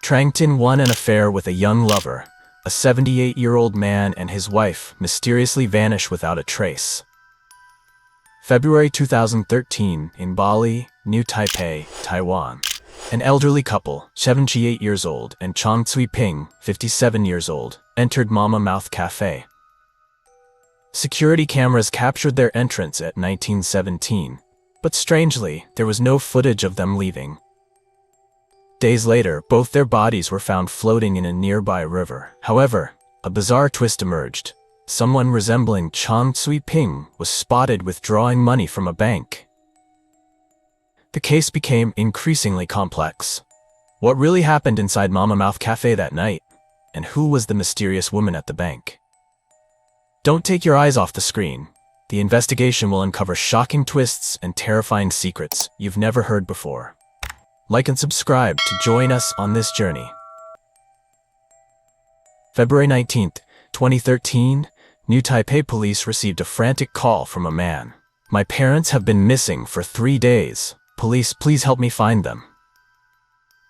Trang won an affair with a young lover. A 78-year-old man and his wife mysteriously vanish without a trace. February 2013, in Bali, New Taipei, Taiwan. An elderly couple, 78 years old, and Chang Tsui-ping, 57 years old, entered Mama Mouth Café. Security cameras captured their entrance at 1917, but strangely, there was no footage of them leaving. Days later, both their bodies were found floating in a nearby river. However, a bizarre twist emerged. Someone resembling Chang Tsui-ping was spotted withdrawing money from a bank. The case became increasingly complex. What really happened inside Mama Mouth Café that night? And who was the mysterious woman at the bank? Don't take your eyes off the screen. The investigation will uncover shocking twists and terrifying secrets you've never heard before. Like and subscribe to join us on this journey. February 19, 2013, New Taipei police received a frantic call from a man. "My parents have been missing for 3 days. Police, please help me find them."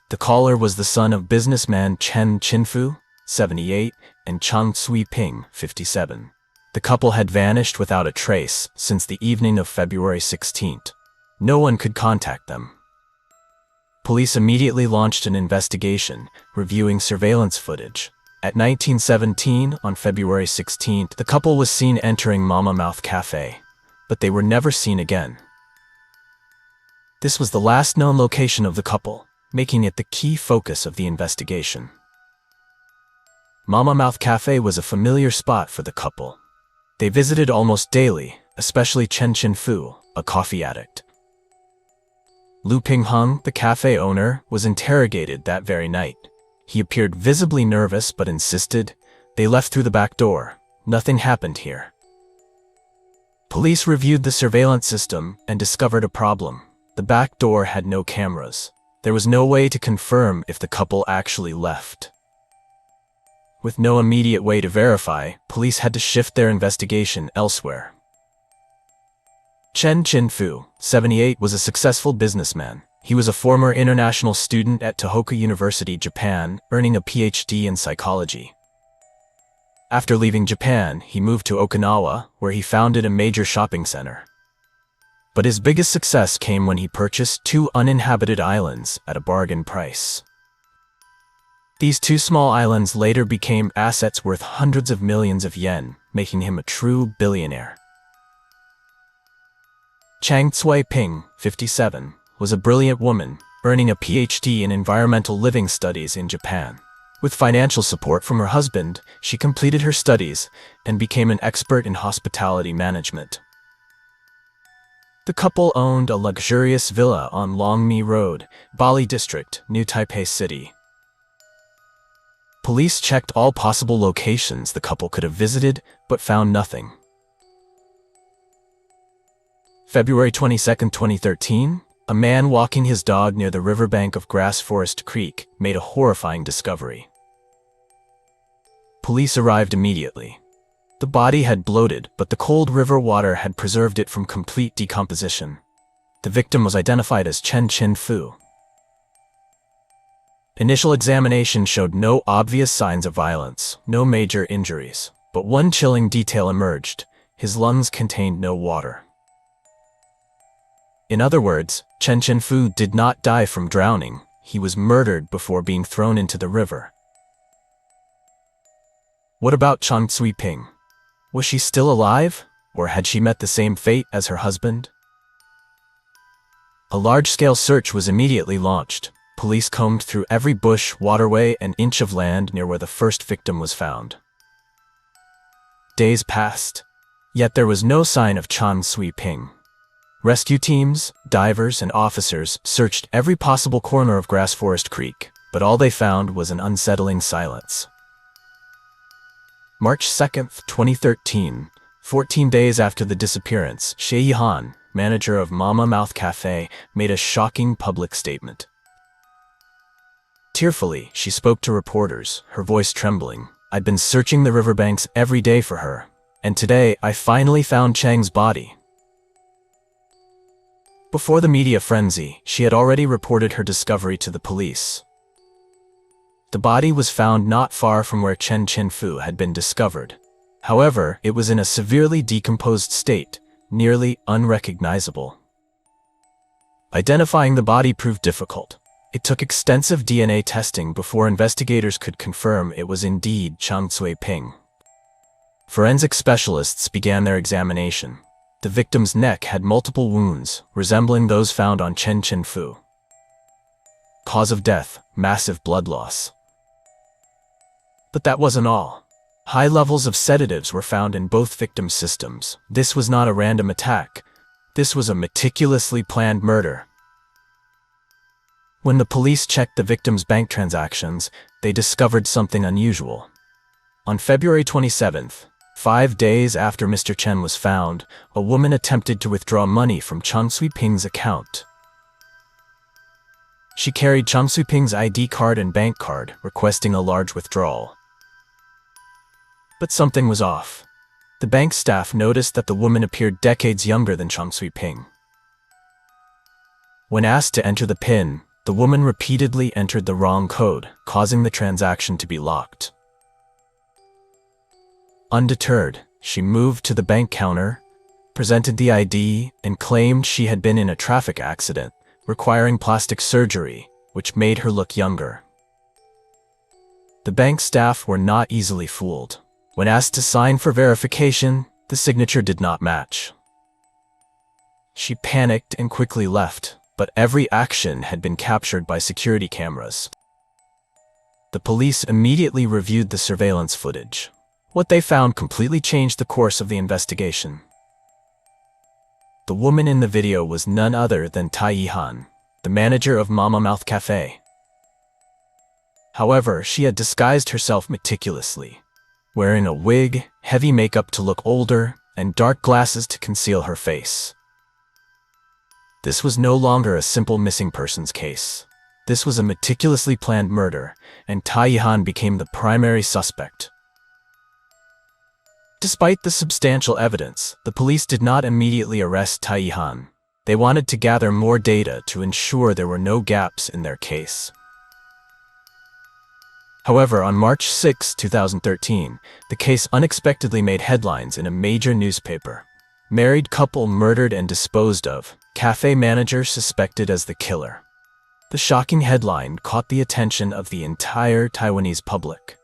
The caller was the son of businessman Chen Qinfu, 78, and Chang Tsui-ping, 57. The couple had vanished without a trace since the evening of February 16th. No one could contact them. Police immediately launched an investigation, reviewing surveillance footage. At 1917, on February 16th, the couple was seen entering Mama Mouth Café, but they were never seen again. This was the last known location of the couple, making it the key focus of the investigation. Mama Mouth Café was a familiar spot for the couple. They visited almost daily, especially Chen Qinfu, a coffee addict. Lu Pingheng, the cafe owner, was interrogated that very night. He appeared visibly nervous but insisted, "They left through the back door. Nothing happened here." Police reviewed the surveillance system and discovered a problem. The back door had no cameras. There was no way to confirm if the couple actually left. With no immediate way to verify, police had to shift their investigation elsewhere. Chen Qinfu, 78, was a successful businessman. He was a former international student at Tohoku University, Japan, earning a PhD in psychology. After leaving Japan, he moved to Okinawa, where he founded a major shopping center. But his biggest success came when he purchased 2 uninhabited islands at a bargain price. These 2 small islands later became assets worth hundreds of millions of yen, making him a true billionaire. Chang Tsui-ping, 57, was a brilliant woman, earning a PhD in environmental living studies in Japan. With financial support from her husband, she completed her studies and became an expert in hospitality management. The couple owned a luxurious villa on Longmi Road, Bali District, New Taipei City. Police checked all possible locations the couple could have visited, but found nothing. February 22, 2013, a man walking his dog near the riverbank of Grass Forest Creek made a horrifying discovery. Police arrived immediately. The body had bloated, but the cold river water had preserved it from complete decomposition. The victim was identified as Chen Qinfu. Initial examination showed no obvious signs of violence, no major injuries, but one chilling detail emerged: his lungs contained no water. In other words, Chen Qinfu did not die from drowning. He was murdered before being thrown into the river. What about Chang Tsui-ping? Was she still alive, or had she met the same fate as her husband? A large-scale search was immediately launched. Police combed through every bush, waterway, and inch of land near where the first victim was found. Days passed, yet there was no sign of Chang Tsui-ping. Rescue teams, divers, and officers searched every possible corner of Grass Forest Creek, but all they found was an unsettling silence. March 2, 2013, 14 days after the disappearance, Xie Yihan, manager of Mama Mouth Café, made a shocking public statement. Tearfully, she spoke to reporters, her voice trembling. "I'd been searching the riverbanks every day for her, and today I finally found Chang's body." Before the media frenzy, she had already reported her discovery to the police. The body was found not far from where Chen Qinfu had been discovered. However, it was in a severely decomposed state, nearly unrecognizable. Identifying the body proved difficult. It took extensive DNA testing before investigators could confirm it was indeed Chang Cui-ping. Forensic specialists began their examination. The victim's neck had multiple wounds, resembling those found on Chen Qinfu. Cause of death: massive blood loss. But that wasn't all. High levels of sedatives were found in both victims' systems. This was not a random attack. This was a meticulously planned murder. When the police checked the victim's bank transactions, they discovered something unusual. On February 27th, 5 days after Mr. Chen was found, a woman attempted to withdraw money from Chang Cui-ping's account. She carried Chang Cui-ping's ID card and bank card, requesting a large withdrawal. But something was off. The bank staff noticed that the woman appeared decades younger than Chang Cui-ping. When asked to enter the PIN, the woman repeatedly entered the wrong code, causing the transaction to be locked. Undeterred, she moved to the bank counter, presented the ID, and claimed she had been in a traffic accident, requiring plastic surgery, which made her look younger. The bank staff were not easily fooled. When asked to sign for verification, the signature did not match. She panicked and quickly left, but every action had been captured by security cameras. The police immediately reviewed the surveillance footage. What they found completely changed the course of the investigation. The woman in the video was none other than Tai Yihan, the manager of Mama Mouth Café. However, she had disguised herself meticulously, wearing a wig, heavy makeup to look older, and dark glasses to conceal her face. This was no longer a simple missing persons case. This was a meticulously planned murder, and Tai Yihan became the primary suspect. Despite the substantial evidence, the police did not immediately arrest Tai Yihan. They wanted to gather more data to ensure there were no gaps in their case. However, on March 6, 2013, the case unexpectedly made headlines in a major newspaper. Married couple murdered and disposed of, café manager suspected as the killer. The shocking headline caught the attention of the entire Taiwanese public.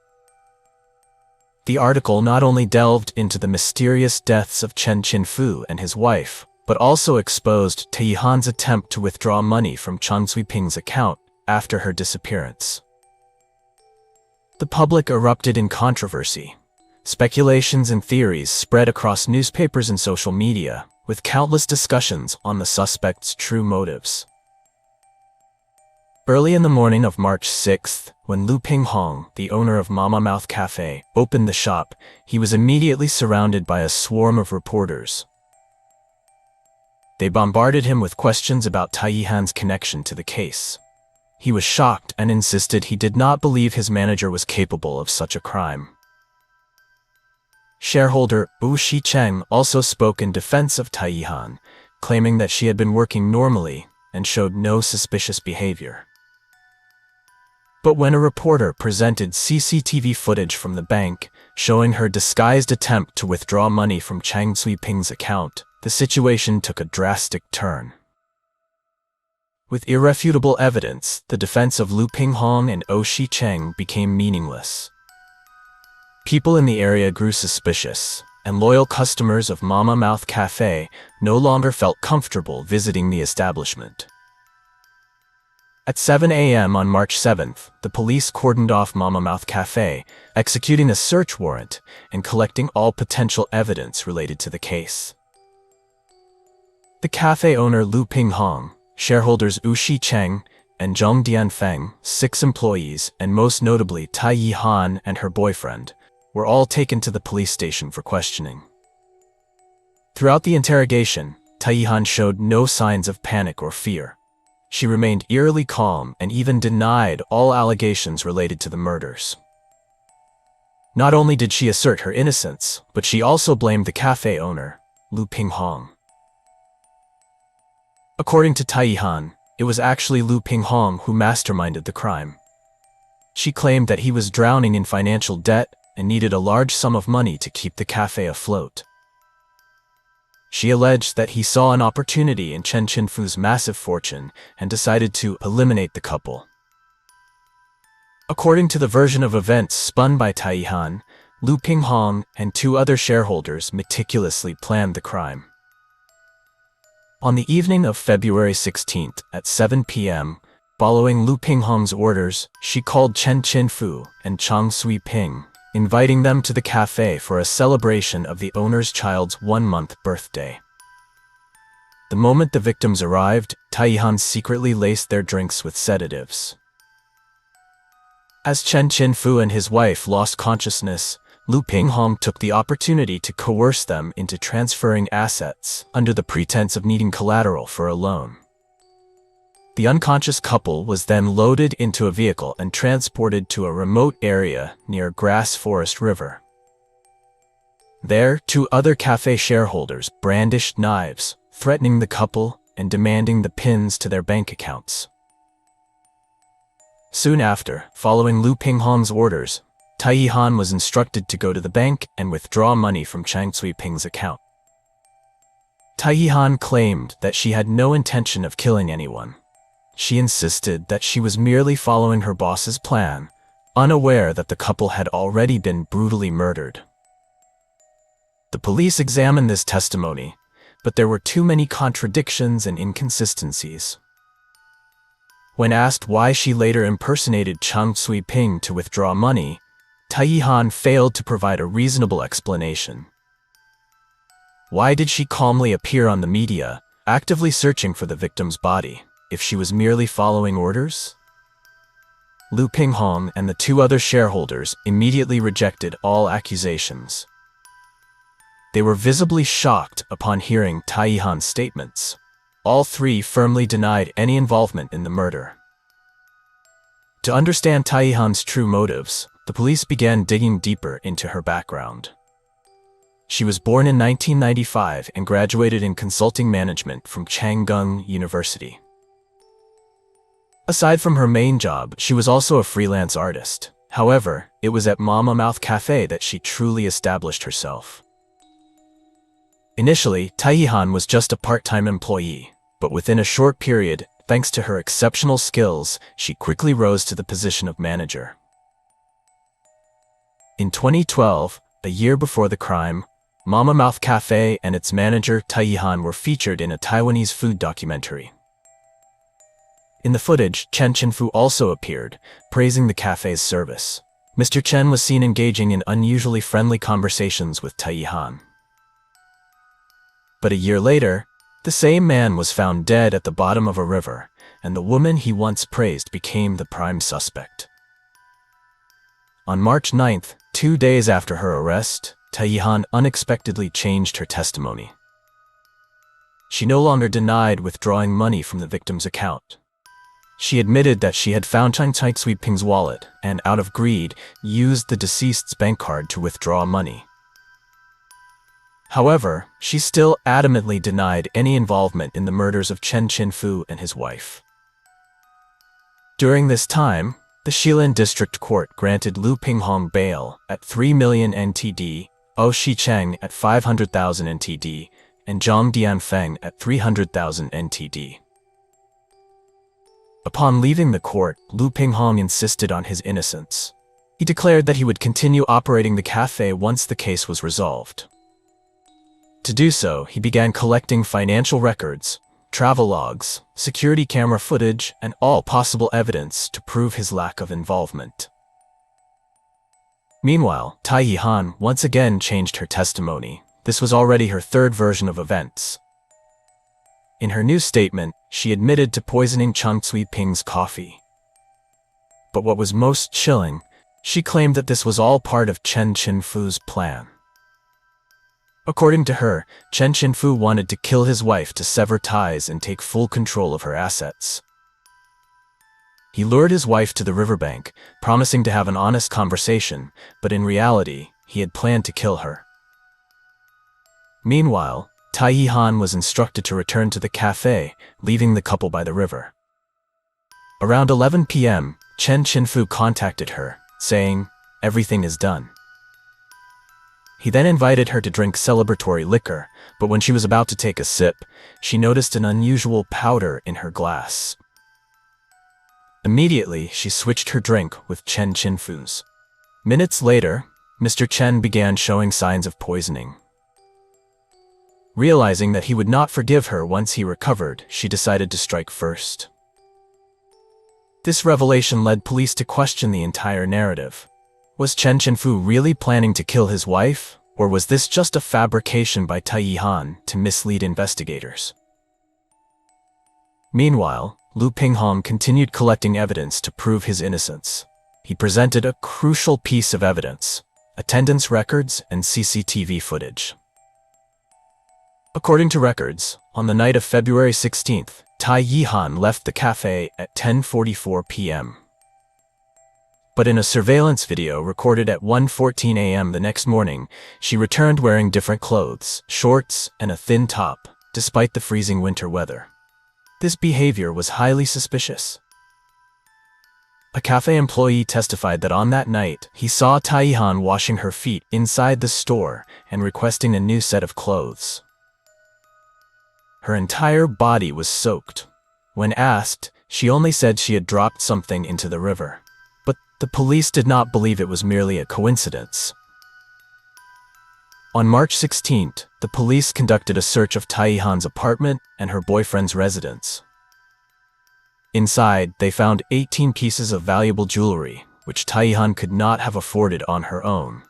The article not only delved into the mysterious deaths of Chen Qinfu and his wife, but also exposed Tai Yihan's attempt to withdraw money from Chang Cui-ping's account after her disappearance. The public erupted in controversy. Speculations and theories spread across newspapers and social media, with countless discussions on the suspect's true motives. Early in the morning of March 6th, when Lu Pinghong, the owner of Mama Mouth Café, opened the shop, he was immediately surrounded by a swarm of reporters. They bombarded him with questions about Tai Yihan's connection to the case. He was shocked and insisted he did not believe his manager was capable of such a crime. Shareholder Wu Shicheng also spoke in defense of Tai Yihan, claiming that she had been working normally and showed no suspicious behavior. But when a reporter presented CCTV footage from the bank showing her disguised attempt to withdraw money from Chang Cui-ping's account, the situation took a drastic turn. With irrefutable evidence, the defense of Lu Pinghong and Ou Shicheng became meaningless. People in the area grew suspicious, and loyal customers of Mama Mouth Café no longer felt comfortable visiting the establishment. At 7 a.m. on March 7th, the police cordoned off Mama Mouth Café, executing a search warrant and collecting all potential evidence related to the case. The cafe owner Lu Pinghong, shareholders Wu Shicheng and Zhong Dianfeng, 6 employees, and most notably Tai Yihan and her boyfriend, were all taken to the police station for questioning. Throughout the interrogation, Tai Yihan showed no signs of panic or fear. She remained eerily calm and even denied all allegations related to the murders. Not only did she assert her innocence, but she also blamed the cafe owner, Lu Pinghong. According to Tai Yihan, it was actually Lu Pinghong who masterminded the crime. She claimed that he was drowning in financial debt and needed a large sum of money to keep the cafe afloat. She alleged that he saw an opportunity in Chen Qinfu's massive fortune and decided to eliminate the couple. According to the version of events spun by Tai Yihan, Lu Pinghong and 2 other shareholders meticulously planned the crime. On the evening of February 16th at 7 p.m., following Lu Pinghong's orders, she called Chen Qinfu and Chang Sui-ping, inviting them to the cafe for a celebration of the owner's child's 1-month birthday. The moment the victims arrived, Tai Yihan secretly laced their drinks with sedatives. As Chen Qinfu and his wife lost consciousness, Lu Pinghong took the opportunity to coerce them into transferring assets under the pretense of needing collateral for a loan. The unconscious couple was then loaded into a vehicle and transported to a remote area near Grass Forest River. There, 2 other cafe shareholders brandished knives, threatening the couple and demanding the pins to their bank accounts. Soon after, following Lu Pinghong's orders, Tai Yihan was instructed to go to the bank and withdraw money from Chang Sui-ping's account. Tai Yihan claimed that she had no intention of killing anyone. She insisted that she was merely following her boss's plan, unaware that the couple had already been brutally murdered. The police examined this testimony, but there were too many contradictions and inconsistencies. When asked why she later impersonated Chang Sui-ping to withdraw money, Tai Yihan failed to provide a reasonable explanation. Why did she calmly appear on the media, actively searching for the victim's body, if she was merely following orders? Lu Pinghong and the 2 other shareholders immediately rejected all accusations. They were visibly shocked upon hearing Tai Yihan's statements. All 3 firmly denied any involvement in the murder. To understand Tai Yihan's true motives, the police began digging deeper into her background. She was born in 1995 and graduated in consulting management from Changgung University. Aside from her main job, she was also a freelance artist. However, it was at Mama Mouth Café that she truly established herself. Initially, Tai Yihan was just a part-time employee, but within a short period, thanks to her exceptional skills, she quickly rose to the position of manager. In 2012, a year before the crime, Mama Mouth Café and its manager Tai Yihan were featured in a Taiwanese food documentary. In the footage, Chen Qinfu also appeared, praising the cafe's service. Mr. Chen was seen engaging in unusually friendly conversations with Tai Yihan. But a year later, the same man was found dead at the bottom of a river, and the woman he once praised became the prime suspect. On March 9th, 2 days after her arrest, Tai Yihan unexpectedly changed her testimony. She no longer denied withdrawing money from the victim's account. She admitted that she had found Chang Sui-ping's wallet and, out of greed, used the deceased's bank card to withdraw money. However, she still adamantly denied any involvement in the murders of Chen Qinfu and his wife. During this time, the Shilin District Court granted Lu Pinghong bail at 3 million NTD, O Shicheng at 500,000 NTD, and Zhang Dianfeng at 300,000 NTD. Upon leaving the court, Lu Pinghong insisted on his innocence. He declared that he would continue operating the cafe once the case was resolved. To do so, he began collecting financial records, travel logs, security camera footage, and all possible evidence to prove his lack of involvement. Meanwhile, Tai Yihan once again changed her testimony. This was already her 3rd version of events. In her new statement, she admitted to poisoning Chang Sui-ping's coffee. But what was most chilling, she claimed that this was all part of Chen Qinfu's plan. According to her, Chen Qinfu wanted to kill his wife to sever ties and take full control of her assets. He lured his wife to the riverbank, promising to have an honest conversation, but in reality, he had planned to kill her. Meanwhile, Tai Yihan was instructed to return to the cafe, leaving the couple by the river. Around 11 p.m., Chen Qinfu contacted her, saying, "Everything is done." He then invited her to drink celebratory liquor, but when she was about to take a sip, she noticed an unusual powder in her glass. Immediately, she switched her drink with Chen Qinfu's. Minutes later, Mr. Chen began showing signs of poisoning. Realizing that he would not forgive her once he recovered, she decided to strike first. This revelation led police to question the entire narrative. Was Chen Qinfu really planning to kill his wife, or was this just a fabrication by Tai Yihan to mislead investigators? Meanwhile, Lu Pinghong continued collecting evidence to prove his innocence. He presented a crucial piece of evidence: attendance records and CCTV footage. According to records, on the night of February 16th, Tai Yihan left the café at 10:44 p.m. But in a surveillance video recorded at 1:14 a.m. the next morning, she returned wearing different clothes, shorts, and a thin top, despite the freezing winter weather. This behavior was highly suspicious. A cafe employee testified that on that night, he saw Tai Yihan washing her feet inside the store and requesting a new set of clothes. Her entire body was soaked. When asked, she only said she had dropped something into the river. But the police did not believe it was merely a coincidence. On March 16th, the police conducted a search of Tai Yihan's apartment and her boyfriend's residence. Inside, they found 18 pieces of valuable jewelry, which Tai Yihan could not have afforded on her own.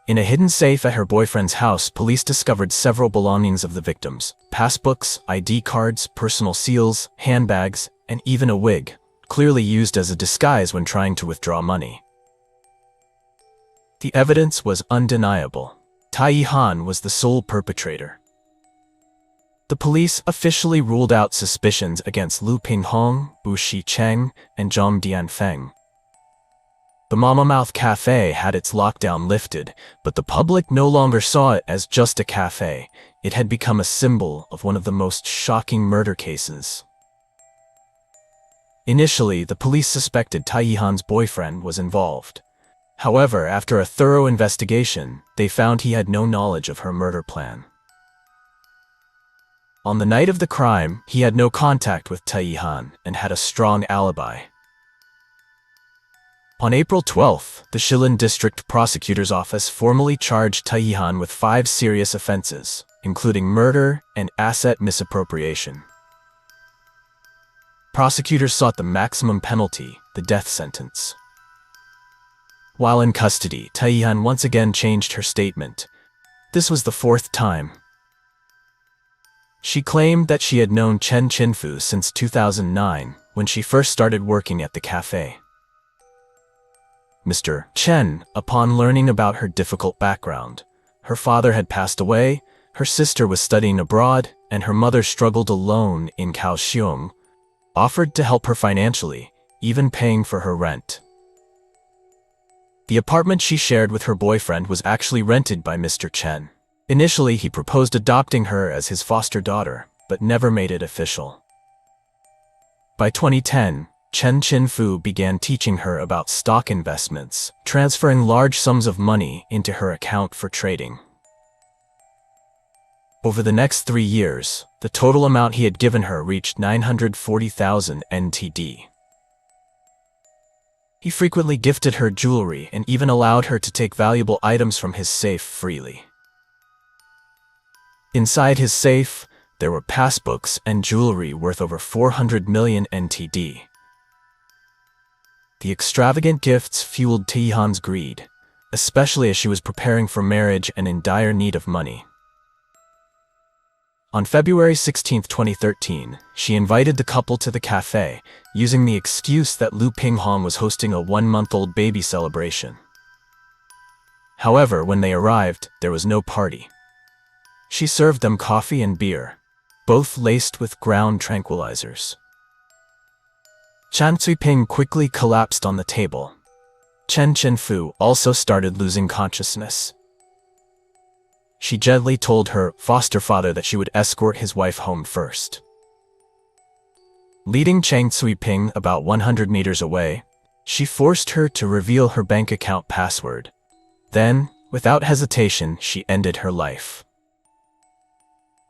In a hidden safe at her boyfriend's house, police discovered several belongings of the victims: passbooks, ID cards, personal seals, handbags, and even a wig, clearly used as a disguise when trying to withdraw money. The evidence was undeniable. Tai Yihan was the sole perpetrator. The police officially ruled out suspicions against Lu Pinghong, Bu Shicheng, and Zhang Dianfeng. The Mama Mouth Cafe had its lockdown lifted, but the public no longer saw it as just a cafe. It had become a symbol of one of the most shocking murder cases. Initially, the police suspected Tai Yihan's boyfriend was involved. However, after a thorough investigation, they found he had no knowledge of her murder plan. On the night of the crime, he had no contact with Tai Yihan and had a strong alibi. On April 12th, the Shilin District Prosecutor's Office formally charged Tai Yihan with 5 serious offenses, including murder and asset misappropriation. Prosecutors sought the maximum penalty, the death sentence. While in custody, Tai Yihan once again changed her statement. This was the 4th time. She claimed that she had known Chen Qinfu since 2009, when she first started working at the cafe. Mr. Chen, upon learning about her difficult background, her father had passed away, her sister was studying abroad, and her mother struggled alone in Kaohsiung, offered to help her financially, even paying for her rent. The apartment she shared with her boyfriend was actually rented by Mr. Chen. Initially, he proposed adopting her as his foster daughter, but never made it official. By 2010, Chen Qinfu began teaching her about stock investments, transferring large sums of money into her account for trading. Over the next 3 years, the total amount he had given her reached 940,000 NTD. He frequently gifted her jewelry and even allowed her to take valuable items from his safe freely. Inside his safe, there were passbooks and jewelry worth over 400 million NTD. The extravagant gifts fueled Tai Yihan's greed, especially as she was preparing for marriage and in dire need of money. On February 16, 2013, she invited the couple to the cafe, using the excuse that Lu Pinghong was hosting a 1-month-old baby celebration. However, when they arrived, there was no party. She served them coffee and beer, both laced with ground tranquilizers. Chan Cuiping quickly collapsed on the table. Chen Qinfu also started losing consciousness. She gently told her foster father that she would escort his wife home first. Leading Chang Tsui-ping about 100 meters away, she forced her to reveal her bank account password. Then, without hesitation, she ended her life.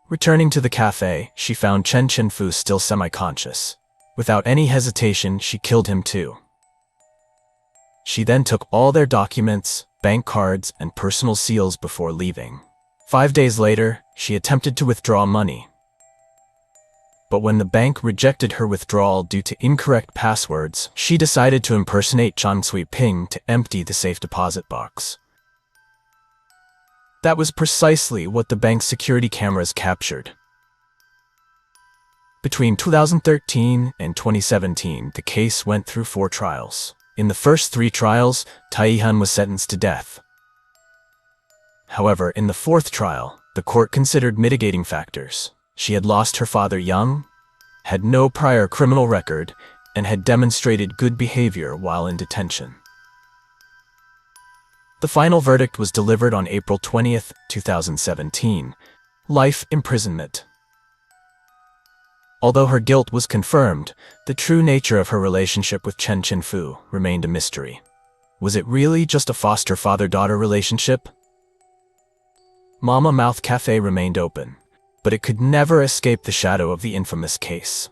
Returning to the café, she found Chen Chenfu still semi-conscious. Without any hesitation, she killed him too. She then took all their documents, bank cards, and personal seals before leaving. 5 days later, she attempted to withdraw money. But when the bank rejected her withdrawal due to incorrect passwords, she decided to impersonate Chang Tsui-ping to empty the safe deposit box. That was precisely what the bank's security cameras captured. Between 2013 and 2017, the case went through 4 trials. In the first 3 trials, Taihan was sentenced to death. However, in the 4th trial, the court considered mitigating factors. She had lost her father young, had no prior criminal record, and had demonstrated good behavior while in detention. The final verdict was delivered on April 20, 2017, life imprisonment. Although her guilt was confirmed, the true nature of her relationship with Chen Chenfu remained a mystery. Was it really just a foster father-daughter relationship? Mama Mouth Cafe remained open, but it could never escape the shadow of the infamous case.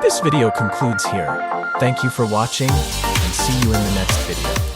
This video concludes here. Thank you for watching, and see you in the next video.